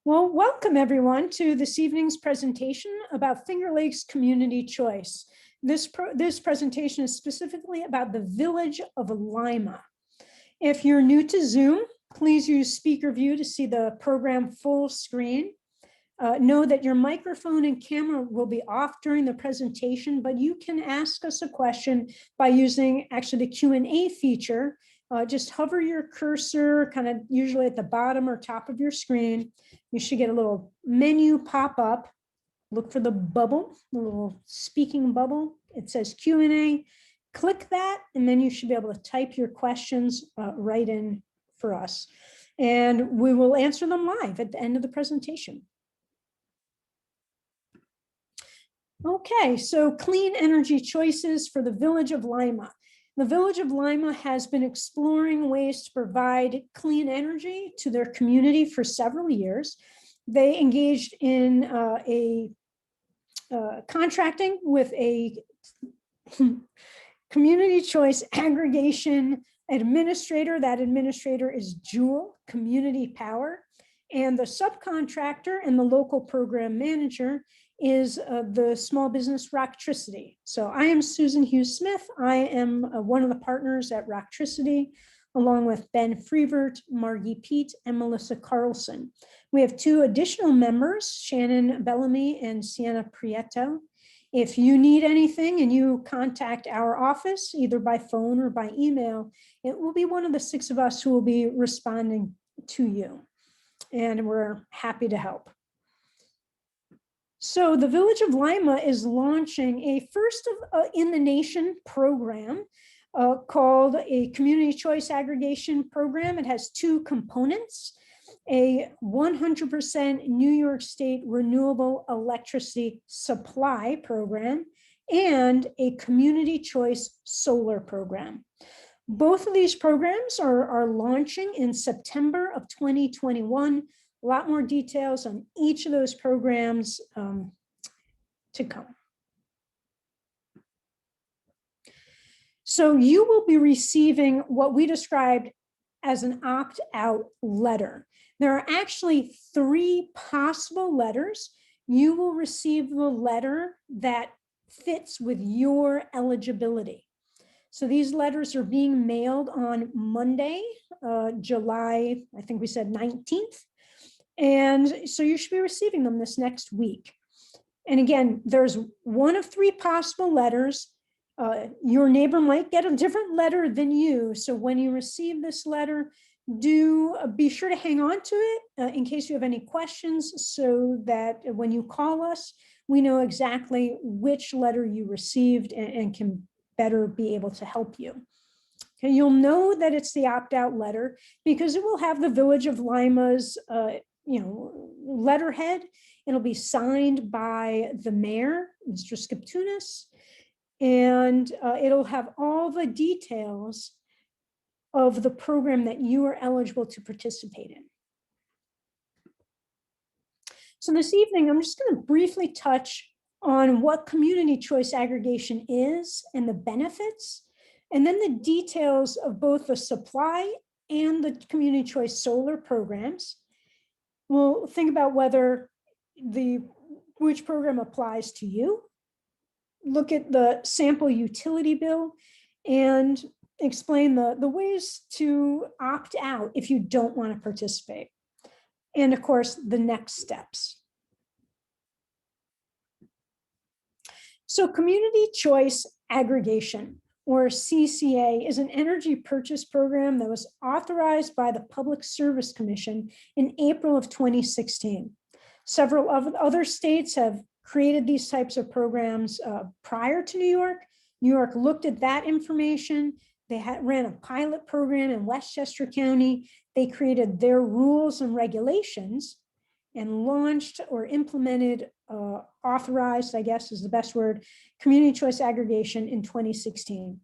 Well, welcome everyone to this evening's presentation about Finger Lakes Community Choice. This presentation is specifically about the village of Lima. If you're new to Zoom, please use speaker view to see the program full screen. Know that your microphone and camera will be off during the presentation, but you can ask us a question by using actually the Q&A feature. Just hover your cursor kind of usually at the bottom or top of your screen. You should get a little menu pop up. Look for the bubble, the little speaking bubble. It says Q&A. Click that, and then you should be able to type your questions right in for us. And we will answer them live at the end of the presentation. Okay, so clean energy choices for the village of Lima. The village of Lima has been exploring ways to provide clean energy to their community for several years. They engaged in contracting with a community choice aggregation administrator. That administrator is Jewel Community Power. And the subcontractor and the local program manager is the small business Rocktricity. So I am Susan Hughes Smith. I am one of the partners at Rocktricity, along with Ben Freevert, Margie Pete, and Melissa Carlson. We have two additional members, Shannon Bellamy and Sienna Prieto. If you need anything and you contact our office, either by phone or by email, it will be one of the six of us who will be responding to you. And we're happy to help. So the Village of Lima is launching a first in the nation program called a Community Choice Aggregation Program. It has two components: a 100% New York State renewable electricity supply program and a Community Choice solar program. Both of these programs are launching in September of 2021. A lot more details on each of those programs to come. So you will be receiving what we described as an opt-out letter. There are actually three possible letters. You will receive the letter that fits with your eligibility. So these letters are being mailed on Monday, July, I think we said 19th. And so you should be receiving them this next week. And again, there's one of three possible letters. Your neighbor might get a different letter than you. So when you receive this letter, do be sure to hang on to it in case you have any questions, so that when you call us, we know exactly which letter you received and can better be able to help you. Okay, you'll know that it's the opt-out letter because it will have the Village of Lima's letterhead. It'll be signed by the mayor, Mr. Skiptunis, and it'll have all the details of the program that you are eligible to participate in. So this evening, I'm just going to briefly touch on what community choice aggregation is and the benefits, and then the details of both the supply and the community choice solar programs. We'll think about which program applies to you, look at the sample utility bill, and explain the ways to opt out if you don't want to participate. And of course, the next steps. So community choice aggregation, or CCA, is an energy purchase program that was authorized by the Public Service Commission in April of 2016. Several other states have created these types of programs prior to New York. New York looked at that information. They ran a pilot program in Westchester County. They created their rules and regulations and launched or implemented, authorized, I guess is the best word, community choice aggregation in 2016.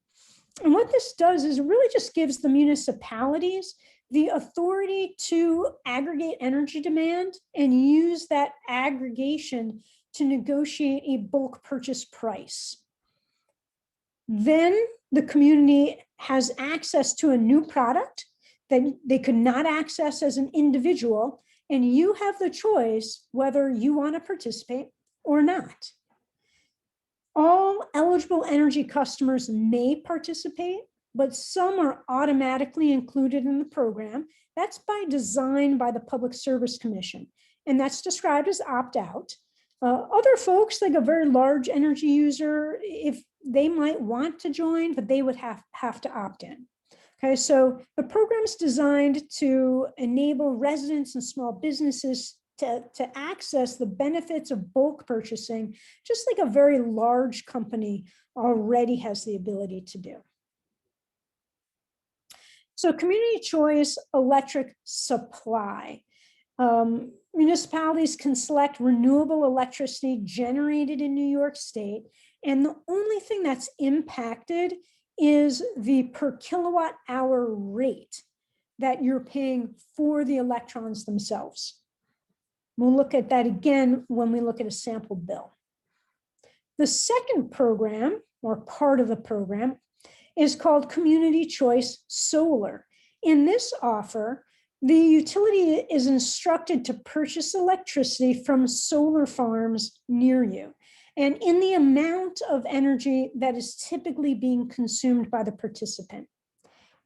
And what this does is it really just gives the municipalities the authority to aggregate energy demand and use that aggregation to negotiate a bulk purchase price. Then the community has access to a new product that they could not access as an individual, and you have the choice whether you want to participate or not. All eligible energy customers may participate, but some are automatically included in the program. That's by design by the Public Service Commission, and that's described as opt-out. Other folks, like a very large energy user, if they might want to join, but they would have to opt in. Okay, so the program is designed to enable residents and small businesses to access the benefits of bulk purchasing, just like a very large company already has the ability to do. So community choice electric supply. Municipalities can select renewable electricity generated in New York State, and the only thing that's impacted is the per kilowatt hour rate that you're paying for the electrons themselves. We'll look at that again when we look at a sample bill. The second program, or part of the program, is called Community Choice Solar. In this offer, the utility is instructed to purchase electricity from solar farms near you, and in the amount of energy that is typically being consumed by the participant.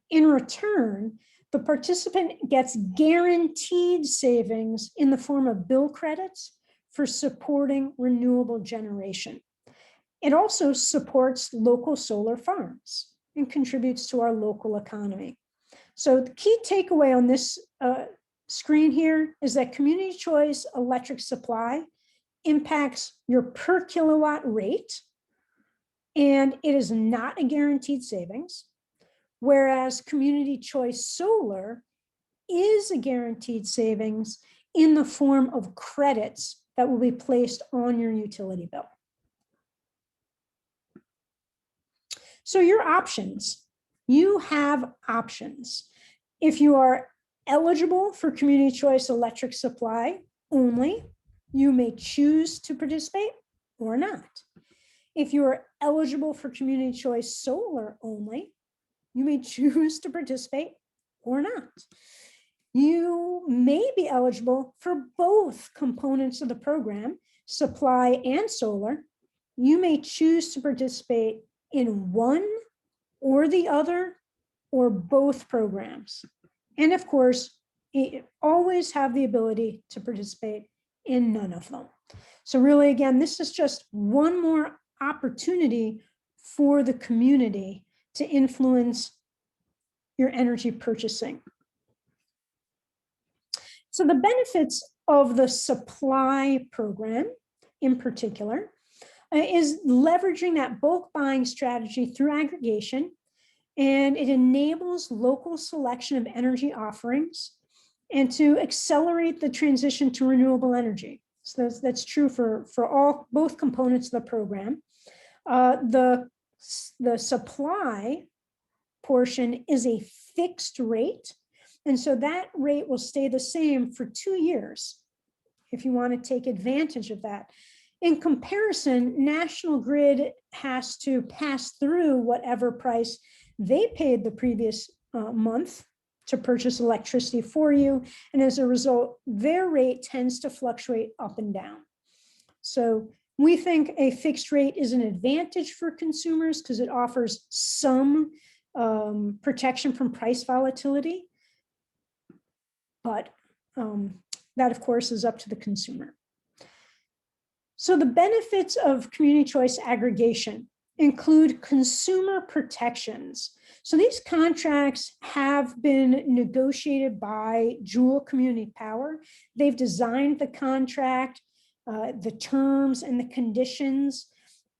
In return, the participant gets guaranteed savings in the form of bill credits for supporting renewable generation. It also supports local solar farms and contributes to our local economy. So the key takeaway on this screen here is that community choice electric supply impacts your per kilowatt rate, and it is not a guaranteed savings, whereas community choice solar is a guaranteed savings in the form of credits that will be placed on your utility bill. So your options, you have options. If you are eligible for community choice electric supply only, you may choose to participate or not. If you are eligible for community choice solar only, you may choose to participate or not. You may be eligible for both components of the program, supply and solar. You may choose to participate in one or the other or both programs. And of course, you always have the ability to participate in none of them. So really, again, this is just one more opportunity for the community to influence your energy purchasing. So the benefits of the supply program in particular is leveraging that bulk buying strategy through aggregation, and it enables local selection of energy offerings and to accelerate the transition to renewable energy. So that's true for both components of the program. The supply portion is a fixed rate, and so that rate will stay the same for 2 years if you want to take advantage of that. In comparison, National Grid has to pass through whatever price they paid the previous month to purchase electricity for you. And as a result, their rate tends to fluctuate up and down. So we think a fixed rate is an advantage for consumers because it offers some protection from price volatility. But that, of course, is up to the consumer. So the benefits of community choice aggregation include consumer protections. So these contracts have been negotiated by Jewel Community Power. They've designed the contract, the terms and the conditions,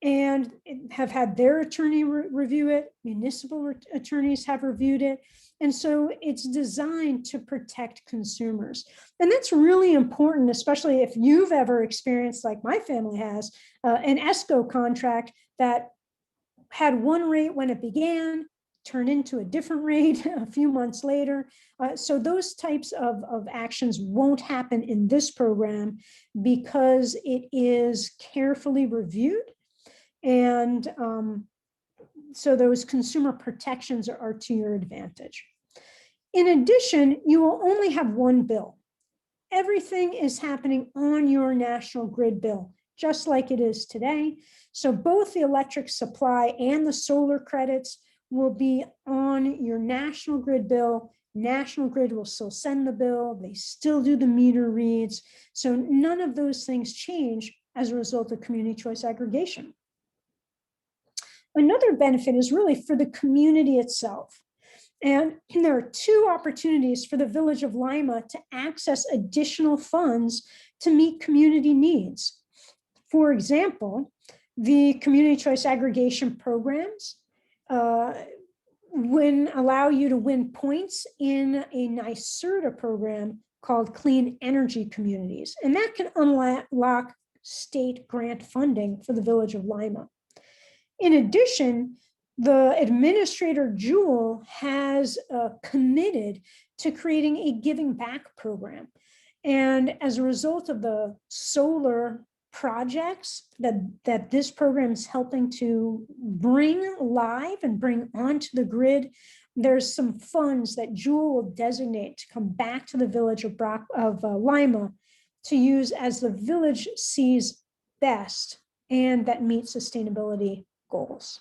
and have had their attorney review it. Municipal attorneys have reviewed it. And so it's designed to protect consumers. And that's really important, especially if you've ever experienced, like my family has, an ESCO contract that had one rate when it began, turned into a different rate a few months later. So those types of actions won't happen in this program because it is carefully reviewed. And so those consumer protections are to your advantage. In addition, you will only have one bill. everything is happening on your national grid bill, just like it is today. So both the electric supply and the solar credits will be on your national grid bill. National Grid will still send the bill. They still do the meter reads. So none of those things change as a result of community choice aggregation. Another benefit is really for the community itself. And there are two opportunities for the Village of Lima to access additional funds to meet community needs. For example, the community choice aggregation programs allow you to win points in a NYSERDA program called Clean Energy Communities, and that can unlock state grant funding for the Village of Lima. In addition, the administrator, Jewel, has committed to creating a giving back program. And as a result of the solar projects that this program is helping to bring live and bring onto the grid, there's some funds that Jewel will designate to come back to the Village of Lima to use as the village sees best and that meet sustainability goals.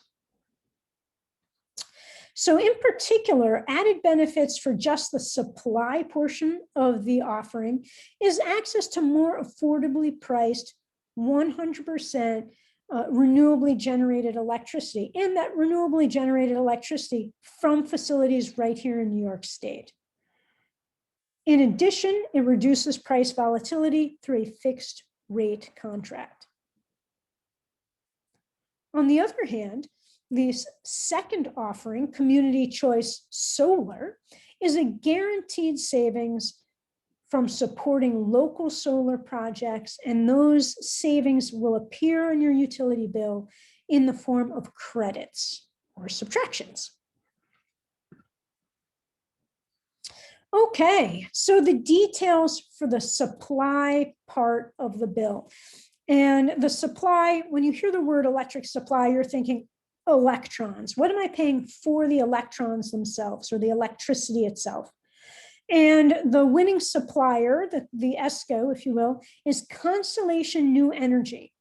So in particular, added benefits for just the supply portion of the offering is access to more affordably priced 100% renewably generated electricity, and that renewably generated electricity from facilities right here in New York State. In addition, it reduces price volatility through a fixed rate contract. On the other hand, the second offering, Community Choice Solar, is a guaranteed savings from supporting local solar projects, and those savings will appear on your utility bill in the form of credits or subtractions. Okay, so the details for the supply part of the bill. And the supply, when you hear the word electric supply, you're thinking electrons. What am I paying for the electrons themselves or the electricity itself? And the winning supplier, the ESCO, if you will, is Constellation New Energy.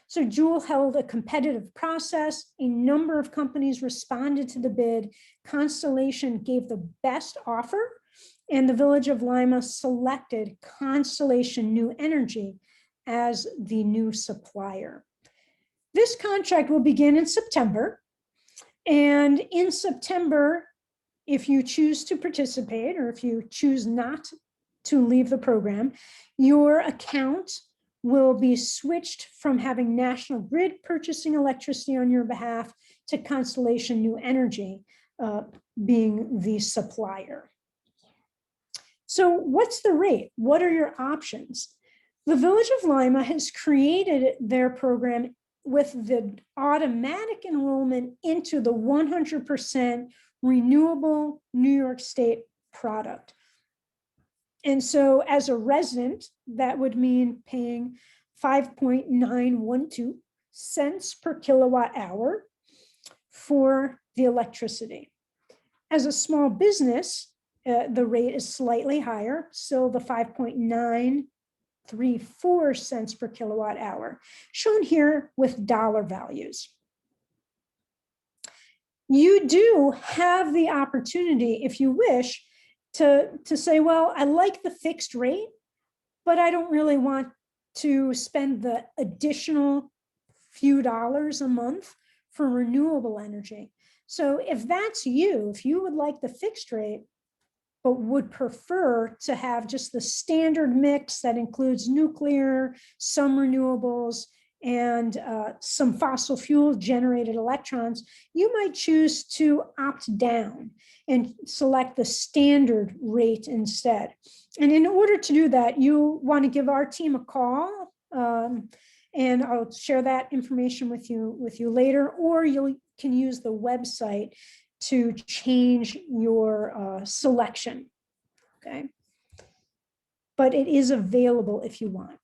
So Jewel held a competitive process. A number of companies responded to the bid. Constellation gave the best offer, and the Village of Lima selected Constellation New Energy as the new supplier. This contract will begin in September. And in September, if you choose to participate or if you choose not to leave the program, your account will be switched from having National Grid purchasing electricity on your behalf to Constellation New Energy being the supplier. So what's the rate? What are your options? The Village of Lima has created their program with the automatic enrollment into the 100% renewable New York State product. And so as a resident, that would mean paying 5.912 cents per kilowatt hour for the electricity. As a small business, the rate is slightly higher, so the 5.934 cents per kilowatt hour, shown here with dollar values. You do have the opportunity, if you wish, to say, well, I like the fixed rate, but I don't really want to spend the additional few dollars a month for renewable energy. So if that's you, if you would like the fixed rate, but would prefer to have just the standard mix that includes nuclear, some renewables, and some fossil fuel generated electrons, you might choose to opt down and select the standard rate instead. And in order to do that, you want to give our team a call, and I'll share that information with you later, or you can use the website to change your selection, okay? But it is available if you want.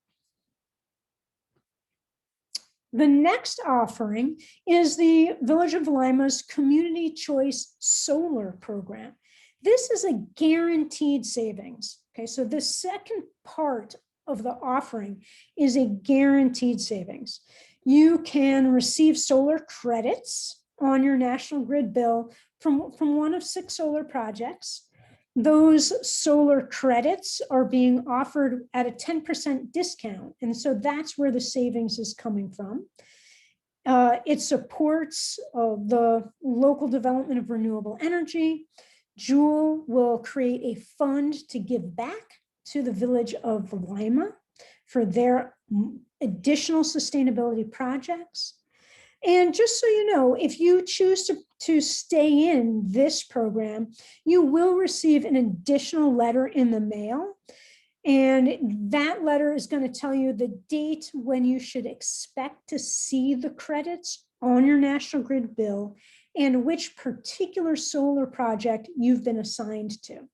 The next offering is the Village of Lima's Community Choice Solar Program. This is a guaranteed savings, Okay, so the second part of the offering is a guaranteed savings. You can receive solar credits on your National Grid bill from one of 6 solar projects. Those solar credits are being offered at a 10% discount. And so that's where the savings is coming from. It supports the local development of renewable energy. Jewel will create a fund to give back to the village of Lima for their additional sustainability projects. And just so you know, if you choose to stay in this program, you will receive an additional letter in the mail. And that letter is going to tell you the date when you should expect to see the credits on your National Grid bill and which particular solar project you've been assigned to.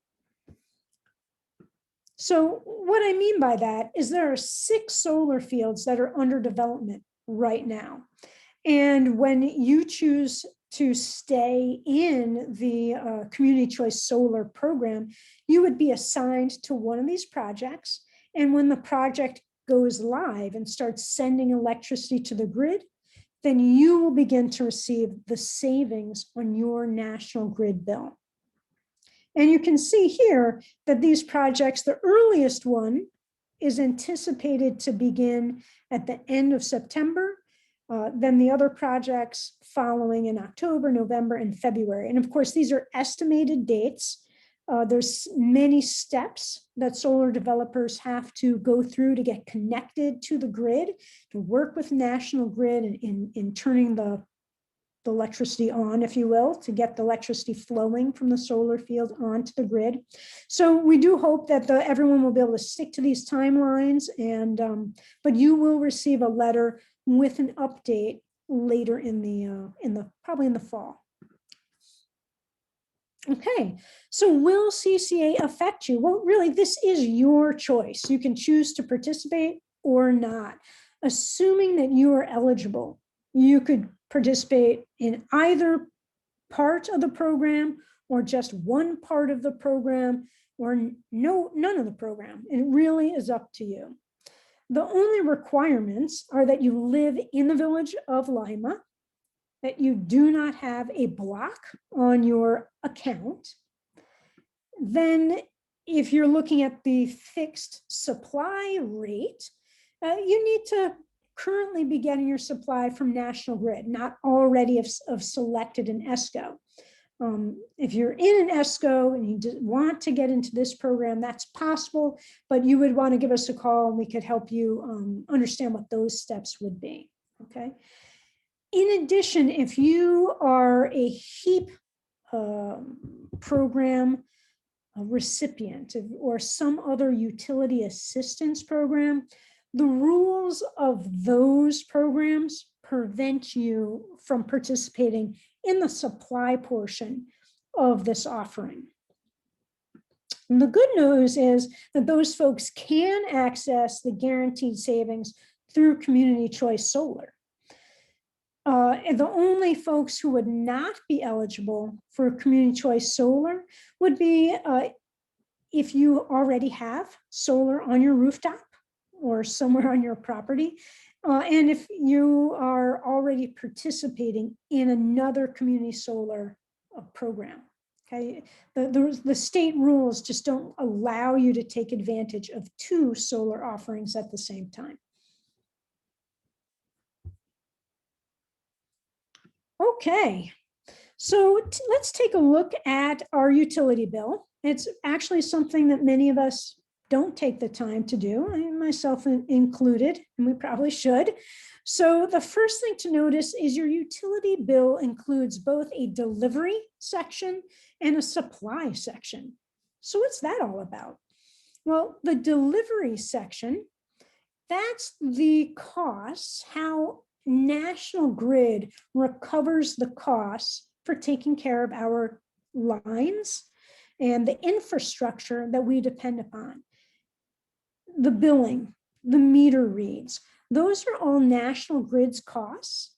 So what I mean by that is there are 6 solar fields that are under development right now. And when you choose to stay in the Community Choice Solar program, you would be assigned to one of these projects. And when the project goes live and starts sending electricity to the grid, then you will begin to receive the savings on your National Grid bill. And you can see here that these projects, the earliest one is anticipated to begin at the end of September. Then the other projects following in October, November, and February. And of course, these are estimated dates. There's many steps that solar developers have to go through to get connected to the grid, to work with National Grid in turning the electricity on, if you will, to get the electricity flowing from the solar field onto the grid. So we do hope that everyone will be able to stick to these timelines, and but you will receive a letter with an update later in the probably in the fall. Okay, so will CCA affect you? Well, really, this is your choice. You can choose to participate or not. Assuming that you are eligible, you could participate in either part of the program or just one part of the program or none of the program. It really is up to you. The only requirements are that you live in the village of Lima, that you do not have a block on your account. Then if you're looking at the fixed supply rate, you need to currently be getting your supply from National Grid, not already have selected an ESCO. If you're in an ESCO and you want to get into this program, that's possible, but you would want to give us a call and we could help you understand what those steps would be, okay? In addition, if you are a HEAP program recipient or some other utility assistance program, the rules of those programs prevent you from participating in the supply portion of this offering. And the good news is that those folks can access the guaranteed savings through Community Choice Solar. And the only folks who would not be eligible for Community Choice Solar would be if you already have solar on your rooftop or somewhere on your property, and if you are already participating in another community solar program. Okay, the state rules just don't allow you to take advantage of 2 solar offerings at the same time. Okay, so let's take a look at our utility bill. It's actually something that many of us don't take the time to do, myself included, and we probably should. So the first thing to notice is your utility bill includes both a delivery section and a supply section. So what's that all about? Well, the delivery section, that's the costs, how National Grid recovers the costs for taking care of our lines and the infrastructure that we depend upon. The billing, the meter reads, those are all National Grid's costs,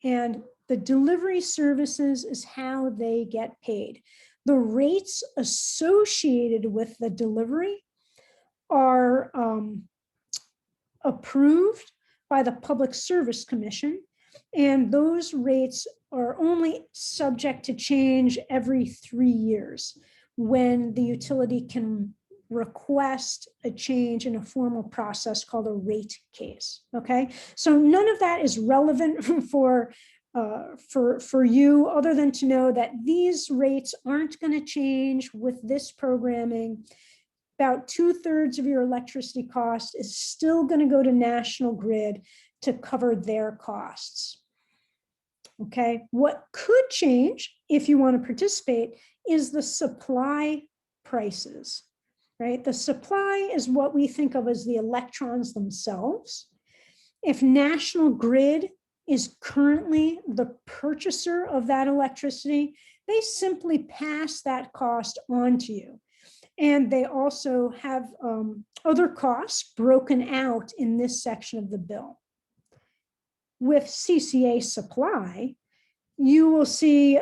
and the delivery services is how they get paid. The rates associated with the delivery are approved by the Public Service Commission, and those rates are only subject to change every 3 years when the utility can request a change in a formal process called a rate case. Okay, so none of that is relevant for you, other than to know that these rates aren't going to change with this programming. About 2/3 of your electricity cost is still going to go to National Grid to cover their costs. Okay, what could change if you want to participate is the supply prices, right? The supply is what we think of as the electrons themselves. If National Grid is currently the purchaser of that electricity, they simply pass that cost on to you. And they also have other costs broken out in this section of the bill. With CCA supply, you will see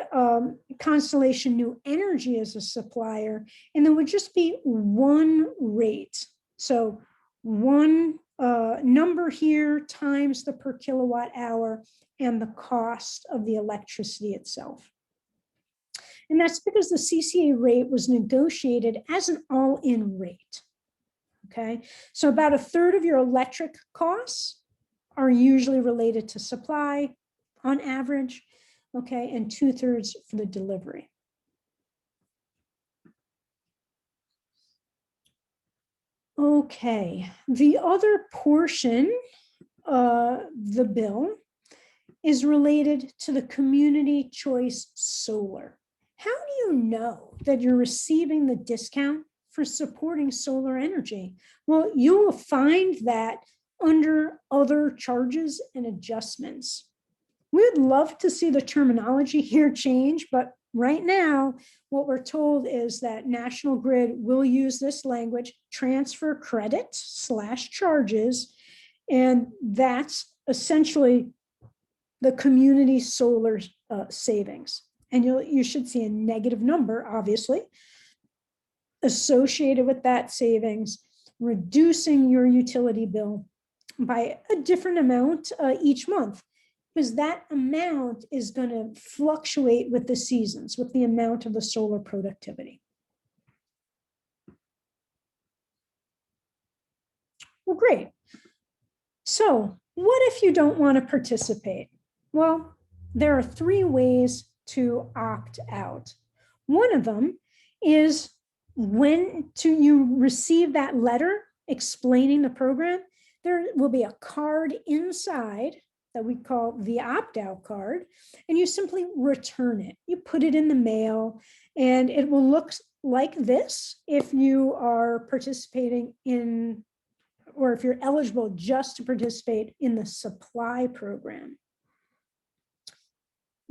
Constellation New Energy as a supplier, and there would just be one rate. So one number here times the per kilowatt hour and the cost of the electricity itself. And that's because the CCA rate was negotiated as an all-in rate. Okay, so about 1/3 of your electric costs are usually related to supply on average, okay, and 2/3 for the delivery. Okay, the other portion of the bill is related to the community choice solar. How do you know that you're receiving the discount for supporting solar energy? Well, you will find that under other charges and adjustments. We'd love to see the terminology here change, but right now, what we're told is that National Grid will use this language, transfer credit / charges, and that's essentially the community solar savings. And you should see a negative number, obviously, associated with that savings, reducing your utility bill by a different amount each month, because that amount is going to fluctuate with the seasons, with the amount of the solar productivity. Well, great. So what if you don't want to participate? Well, there are 3 ways to opt out. One of them is when you receive that letter explaining the program, there will be a card inside that we call the opt-out card, and you simply return it. You put it in the mail, and it will look like this if you are participating in, or if you're eligible just to participate in the supply program.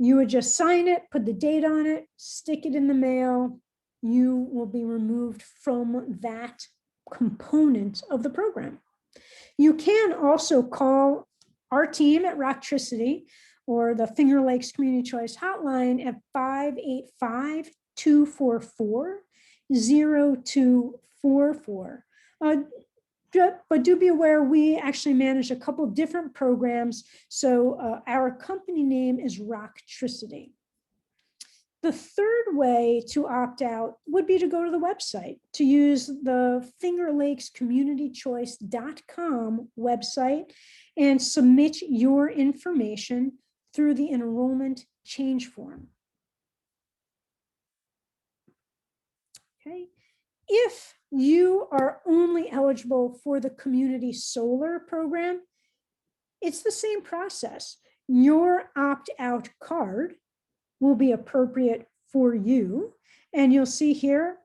You would just sign it, put the date on it, stick it in the mail. You will be removed from that component of the program. You can also call our team at Rocktricity or the Finger Lakes Community Choice Hotline at 585-244-0244. But do be aware, we actually manage a couple different programs. So our company name is Rocktricity. The third way to opt out would be to go to the website, to use the fingerlakescommunitychoice.com website and submit your information through the enrollment change form. Okay. If you are only eligible for the community solar program, it's the same process. Your opt-out card will be appropriate for you. And you'll see here,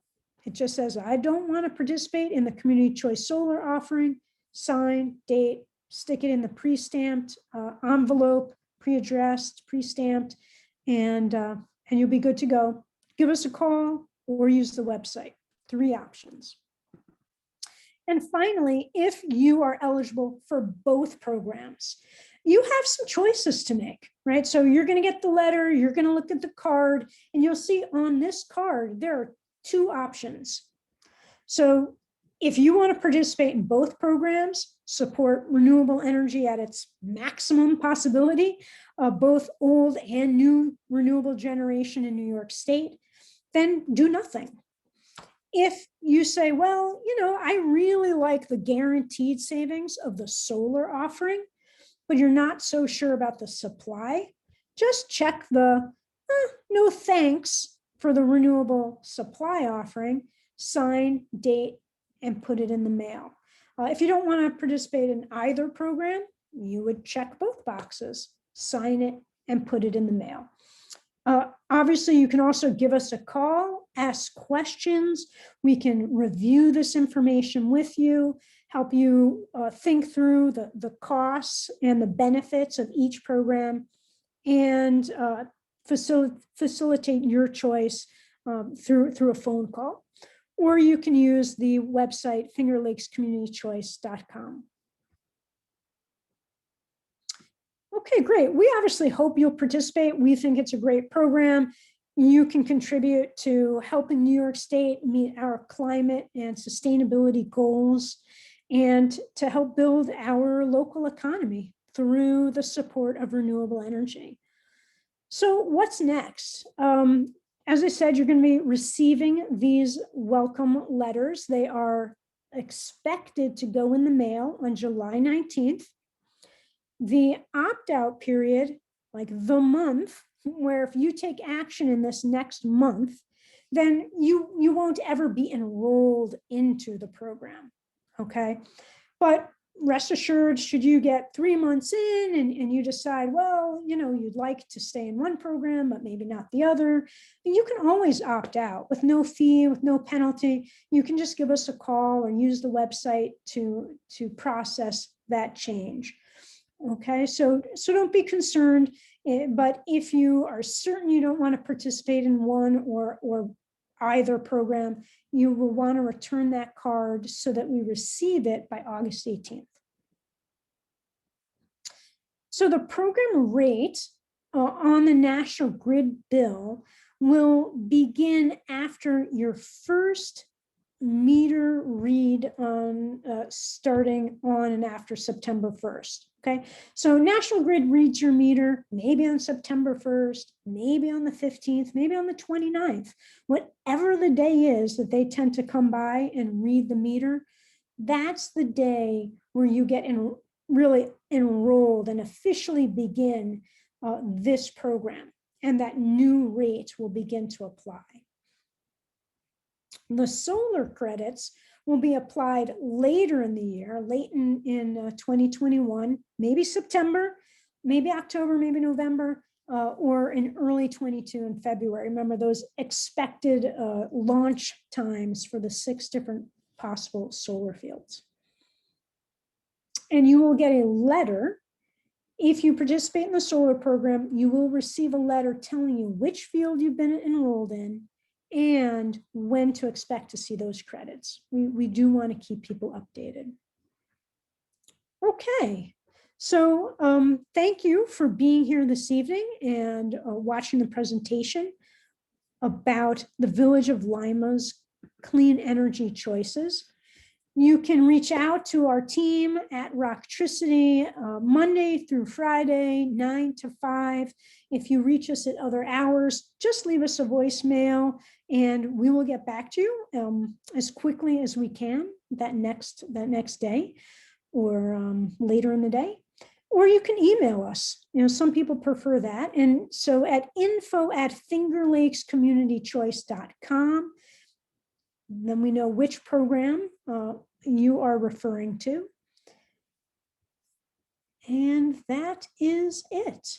it just says, I don't want to participate in the community choice solar offering, sign, date, stick it in the pre-stamped envelope, pre-addressed, pre-stamped, and you'll be good to go. Give us a call or use the website. 3 options. And finally, if you are eligible for both programs, you have some choices to make, right? So you're going to get the letter, you're going to look at the card, and you'll see on this card, there are 2 options. So If you want to participate in both programs, support renewable energy at its maximum possibility, both old and new renewable generation in New York State, then do nothing. If you say, well, I really like the guaranteed savings of the solar offering, but you're not so sure about the supply, just check the no thanks for the renewable supply offering, sign, date, and put it in the mail. If you don't want to participate in either program, you would check both boxes, sign it, and put it in the mail. Obviously, you can also give us a call, ask questions. We can review this information with you, help you think through the costs and the benefits of each program, and facilitate your choice through a phone call. Or you can use the website fingerlakescommunitychoice.com. Okay, great. We obviously hope you'll participate. We think it's a great program. You can contribute to helping New York State meet our climate and sustainability goals, and to help build our local economy through the support of renewable energy. So what's next? As I said, you're going to be receiving these welcome letters. They are expected to go in the mail on July 19th. The opt-out period, like the month, where if you take action in this next month, then you won't ever be enrolled into the program, okay? But rest assured, should you get 3 months in and you decide, well, you'd like to stay in one program, but maybe not the other, you can always opt out with no fee, with no penalty. You can just give us a call or use the website to process that change. Okay, so don't be concerned, but if you are certain you don't want to participate in one or either program, you will want to return that card so that we receive it by August 18th. So the program rate on the National Grid bill will begin after your first meter read on starting on and after September 1st. Okay, so National Grid reads your meter maybe on September 1st, maybe on the 15th, maybe on the 29th, whatever the day is that they tend to come by and read the meter. That's the day where you get really enrolled and officially begin this program, and that new rate will begin to apply. The solar credits will be applied later in the year, late in 2021, maybe September, maybe October, maybe November, or in early 22 in February. Remember those expected launch times for the 6 different possible solar fields. And you will get a letter. If you participate in the solar program, you will receive a letter telling you which field you've been enrolled in and when to expect to see those credits. We do want to keep people updated. Okay, so thank you for being here this evening and watching the presentation about the Village of Lima's clean energy choices. You can reach out to our team at Rocktricity Monday through Friday, 9 to 5. If you reach us at other hours, just leave us a voicemail and we will get back to you as quickly as we can that next day or later in the day. Or you can email us. Some people prefer that. And so at info@fingerlakescommunitychoice.com. Then we know which program you are referring to. And that is it.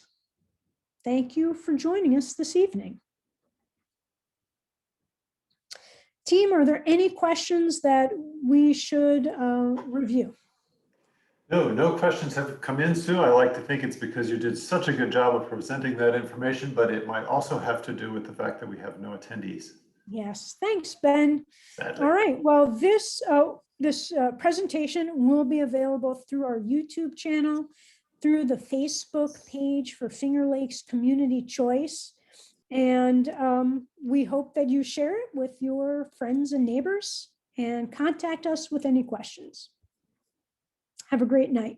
Thank you for joining us this evening. Team, are there any questions that we should review? No questions have come in, Sue. I like to think it's because you did such a good job of presenting that information, but it might also have to do with the fact that we have no attendees. Yes, thanks, Ben. Sadly. All right, well, this presentation will be available through our YouTube channel, through the Facebook page for Finger Lakes Community Choice. And we hope that you share it with your friends and neighbors. and contact us with any questions. Have a great night.